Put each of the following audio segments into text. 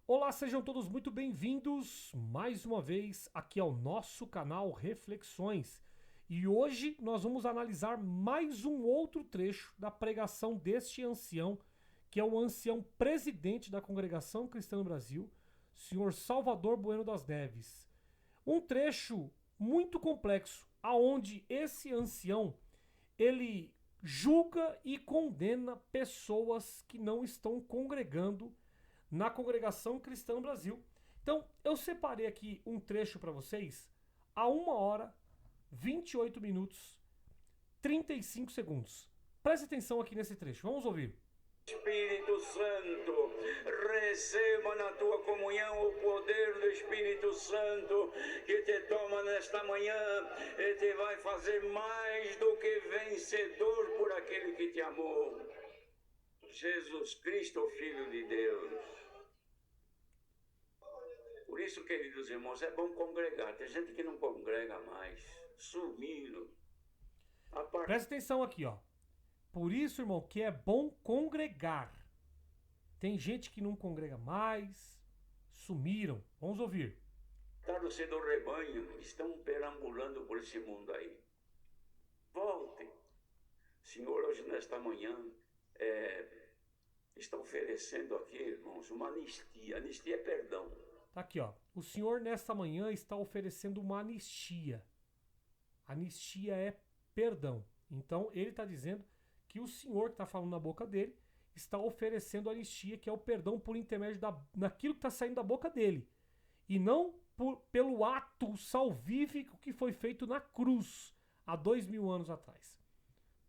Olá, sejam todos muito bem-vindos mais uma vez aqui ao nosso canal Reflexões. E hoje nós vamos analisar mais um outro trecho da pregação deste ancião, que é o ancião presidente da Congregação Cristã no Brasil, senhor Salvador Bueno das Neves. Um trecho muito complexo, aonde esse ancião, ele julga e condena pessoas que não estão congregando na Congregação Cristã no Brasil. Então, eu separei aqui um trecho para vocês a 1 hora, 28 minutos, 35 segundos. Preste atenção aqui nesse trecho, vamos ouvir. Espírito Santo, receba na tua comunhão o poder do Espírito Santo que te toma nesta manhã e te vai fazer mais do que vencedor por aquele que te amou. Jesus Cristo, Filho de Deus. Por isso, queridos irmãos, é bom congregar. Tem gente que não congrega mais, sumiram. Presta atenção aqui, ó. Por isso, irmão, que é bom congregar. Tem gente que não congrega mais, sumiram. Vamos ouvir. Tratados do rebanho estão perambulando por esse mundo aí. Voltem. Senhor, hoje nesta manhã está oferecendo aqui, irmãos, uma anistia. Anistia é perdão. Tá aqui, ó. O Senhor nesta manhã está oferecendo uma anistia. Anistia é perdão. Então ele está dizendo que o Senhor que está falando na boca dele está oferecendo anistia, que é o perdão por intermédio daquilo que está saindo da boca dele. E não pelo ato salvífico que foi feito na cruz há 2000 anos atrás.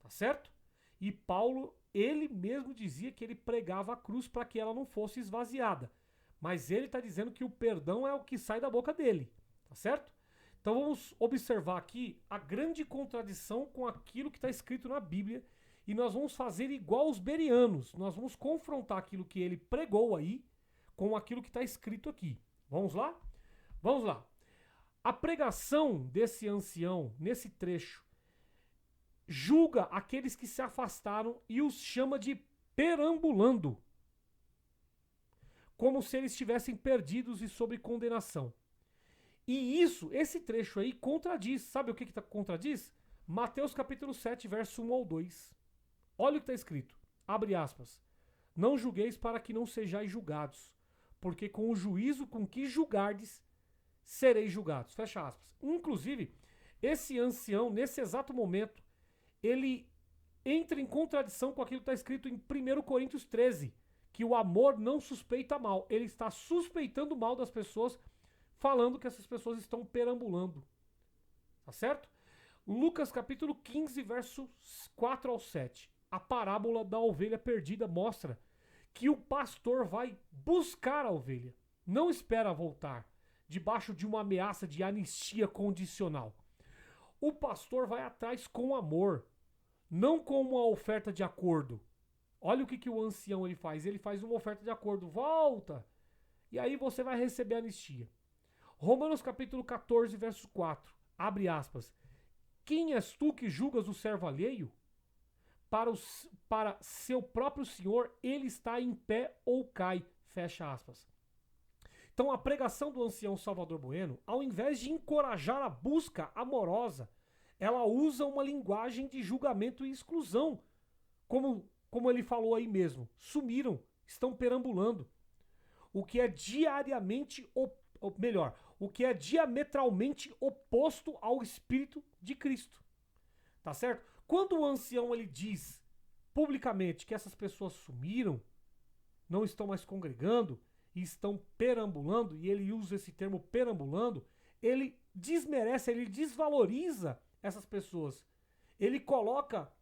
Tá certo? E Paulo, ele mesmo dizia que ele pregava a cruz para que ela não fosse esvaziada. Mas ele está dizendo que o perdão é o que sai da boca dele. Tá certo? Então vamos observar aqui a grande contradição com aquilo que está escrito na Bíblia. E nós vamos fazer igual os bereanos. Nós vamos confrontar aquilo que ele pregou aí com aquilo que está escrito aqui. Vamos lá? Vamos lá. A pregação desse ancião, nesse trecho, julga aqueles que se afastaram e os chama de perambulando, como se eles estivessem perdidos e sob condenação. E esse trecho aí contradiz. Sabe o que contradiz? Mateus capítulo 7, verso 1 ao 2. Olha o que está escrito. Abre aspas. Não julgueis para que não sejais julgados, porque com o juízo com que julgardes, sereis julgados. Fecha aspas. Inclusive, esse ancião, nesse exato momento, ele entra em contradição com aquilo que está escrito em 1 Coríntios 13, que o amor não suspeita mal. Ele está suspeitando mal das pessoas, falando que essas pessoas estão perambulando. Tá certo? Lucas capítulo 15, versos 4 ao 7. A parábola da ovelha perdida mostra que o pastor vai buscar a ovelha. Não espera voltar, debaixo de uma ameaça de anistia condicional. O pastor vai atrás com amor, não com uma oferta de acordo. Olha o que o ancião ele faz. Ele faz uma oferta de acordo. Volta! E aí você vai receber a anistia. Romanos capítulo 14, verso 4. Abre aspas. Quem és tu que julgas o servo alheio? Para seu próprio senhor, ele está em pé ou cai. Fecha aspas. Então a pregação do ancião Salvador Bueno, ao invés de encorajar a busca amorosa, ela usa uma linguagem de julgamento e exclusão. Como ele falou aí mesmo, sumiram, estão perambulando. O que é o que é diametralmente oposto ao Espírito de Cristo. Tá certo? Quando o ancião ele diz publicamente que essas pessoas sumiram, não estão mais congregando e estão perambulando, e ele usa esse termo perambulando, ele desmerece, ele desvaloriza essas pessoas. Ele coloca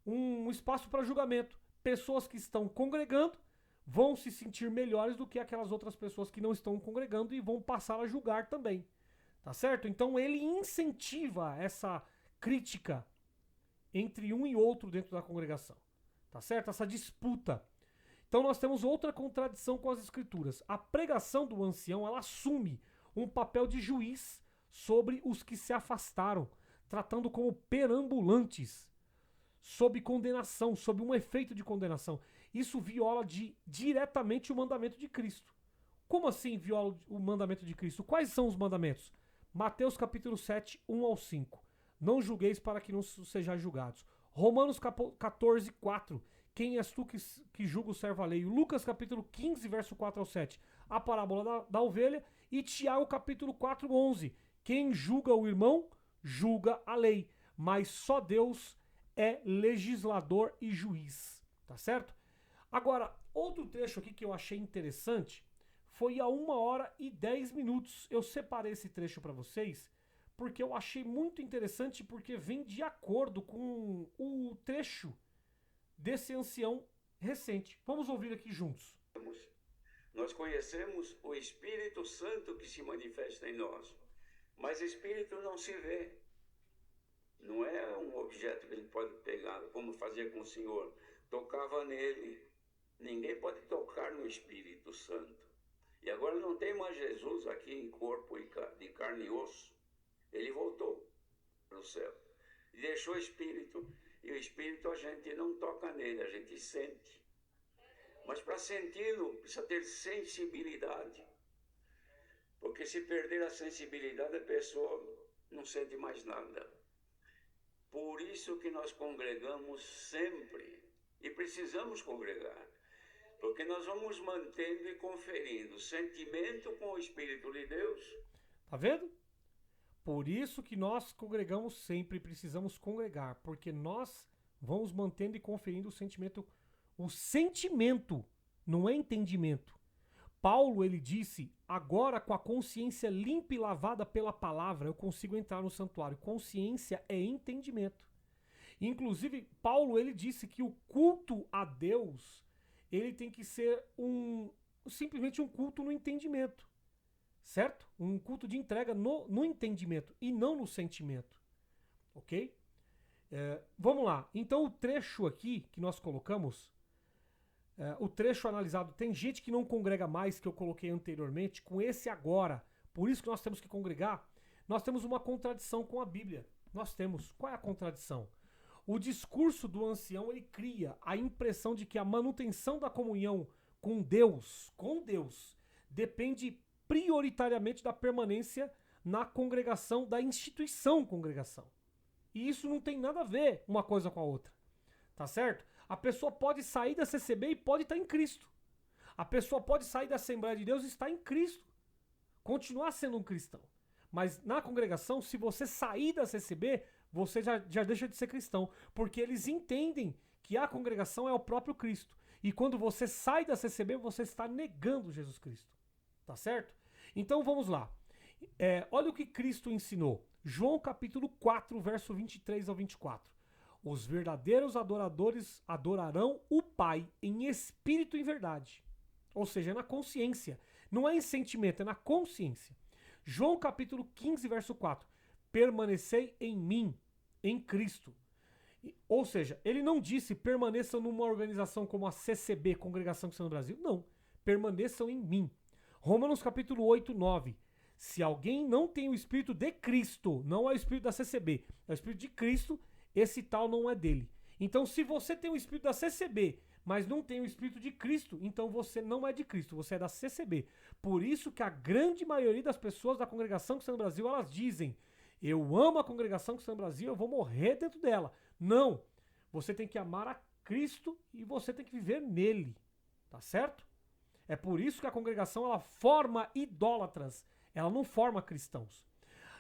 um espaço para julgamento. Pessoas que estão congregando vão se sentir melhores do que aquelas outras pessoas que não estão congregando e vão passar a julgar também. Tá certo? Então ele incentiva essa crítica entre um e outro dentro da congregação. Tá certo? Essa disputa. Então nós temos outra contradição com as escrituras. A pregação do ancião, ela assume um papel de juiz sobre os que se afastaram, tratando como perambulantes, sob condenação, sob um efeito de condenação. Isso viola diretamente o mandamento de Cristo. Como assim viola o mandamento de Cristo? Quais são os mandamentos? Mateus capítulo 7, 1 ao 5. Não julgueis para que não sejais julgados. Romanos 14, 4. Quem és tu que julga o servo alheio? Lucas capítulo 15, verso 4 ao 7. A parábola da ovelha. E Tiago capítulo 4, 11. Quem julga o irmão, julga a lei. Mas só Deus é legislador e juiz. Tá certo? Agora, outro trecho aqui que eu achei interessante foi a 1 hora e 10 minutos. Eu separei esse trecho para vocês porque eu achei muito interessante, porque vem de acordo com o trecho desse ancião recente. Vamos ouvir aqui juntos. Nós conhecemos o Espírito Santo que se manifesta em nós, mas Espírito não se vê. Não é um objeto que ele pode pegar, como fazia com o Senhor. Tocava nele. Ninguém pode tocar no Espírito Santo. E agora não tem mais Jesus aqui em corpo de carne e osso. Ele voltou para o céu. E deixou o Espírito. E o Espírito a gente não toca nele, a gente sente. Mas para senti-lo, precisa ter sensibilidade. Porque se perder a sensibilidade, a pessoa não sente mais nada. Por isso que nós congregamos sempre. E precisamos congregar. Porque nós vamos mantendo e conferindo sentimento com o Espírito de Deus. Tá vendo? Por isso que nós congregamos sempre, precisamos congregar, porque nós vamos mantendo e conferindo o sentimento. O sentimento não é entendimento. Paulo, ele disse, agora com a consciência limpa e lavada pela palavra, eu consigo entrar no santuário. Consciência é entendimento. Inclusive, Paulo, ele disse que o culto a Deus, ele tem que ser simplesmente um culto no entendimento. Certo? Um culto de entrega no entendimento e não no sentimento. Ok? Vamos lá. Então o trecho aqui que nós colocamos, o trecho analisado, tem gente que não congrega mais, que eu coloquei anteriormente, com esse agora. Por isso que nós temos que congregar. Nós temos uma contradição com a Bíblia. Nós temos. Qual é a contradição? O discurso do ancião, ele cria a impressão de que a manutenção da comunhão com Deus, depende prioritariamente da permanência na congregação, da instituição congregação. E isso não tem nada a ver uma coisa com a outra. Tá certo? A pessoa pode sair da CCB e pode estar em Cristo. A pessoa pode sair da Assembleia de Deus e estar em Cristo. Continuar sendo um cristão. Mas na congregação, se você sair da CCB, você já deixa de ser cristão. Porque eles entendem que a congregação é o próprio Cristo. E quando você sai da CCB, você está negando Jesus Cristo. Tá certo? Então vamos lá. Olha o que Cristo ensinou. João capítulo 4, verso 23 ao 24. Os verdadeiros adoradores adorarão o Pai em espírito e em verdade. Ou seja, é na consciência. Não é em sentimento, é na consciência. João capítulo 15, verso 4. Permanecei em mim, em Cristo. Ou seja, ele não disse permaneçam numa organização como a CCB, Congregação Cristã no Brasil. Não. Permaneçam em mim. Romanos capítulo 8, 9. Se alguém não tem o Espírito de Cristo, não é o Espírito da CCB, é o Espírito de Cristo, esse tal não é dele. Então, se você tem o Espírito da CCB, mas não tem o Espírito de Cristo, então você não é de Cristo, você é da CCB. Por isso que a grande maioria das pessoas da Congregação Cristã no Brasil, elas dizem, eu amo a Congregação Cristã no Brasil, eu vou morrer dentro dela. Não, você tem que amar a Cristo e você tem que viver nele, tá certo? É por isso que a congregação ela forma idólatras, ela não forma cristãos.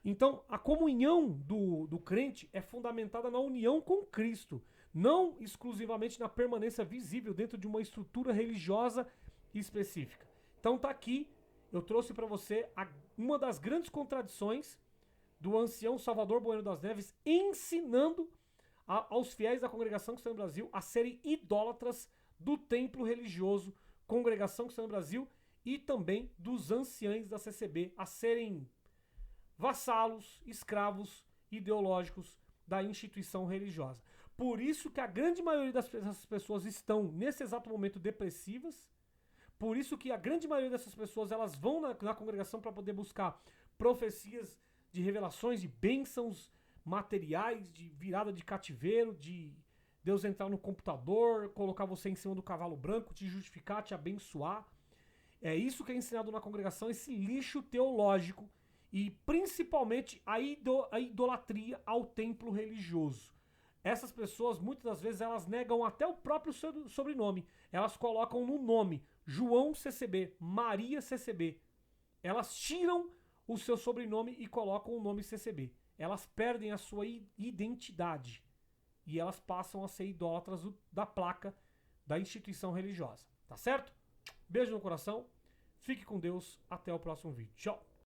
Então, a comunhão do crente é fundamentada na união com Cristo, não exclusivamente na permanência visível dentro de uma estrutura religiosa específica. Então tá aqui, eu trouxe para você uma das grandes contradições do ancião Salvador Bueno das Neves ensinando aos fiéis da Congregação Cristã no Brasil a serem idólatras do templo religioso Congregação Cristã no Brasil e também dos anciães da CCB a serem vassalos, escravos ideológicos da instituição religiosa. Por isso que a grande maioria dessas pessoas estão nesse exato momento depressivas, por isso que a grande maioria dessas pessoas elas vão na congregação para poder buscar profecias de revelações, de bênçãos materiais, de virada de cativeiro, de Deus entrar no computador, colocar você em cima do cavalo branco, te justificar, te abençoar. É isso que é ensinado na congregação, esse lixo teológico e principalmente a idolatria ao templo religioso. Essas pessoas, muitas das vezes, elas negam até o próprio sobrenome. Elas colocam no nome João CCB, Maria CCB. Elas tiram o seu sobrenome e colocam o nome CCB. Elas perdem a sua identidade. E elas passam a ser idólatras da placa da instituição religiosa. Tá certo? Beijo no coração. Fique com Deus. Até o próximo vídeo. Tchau.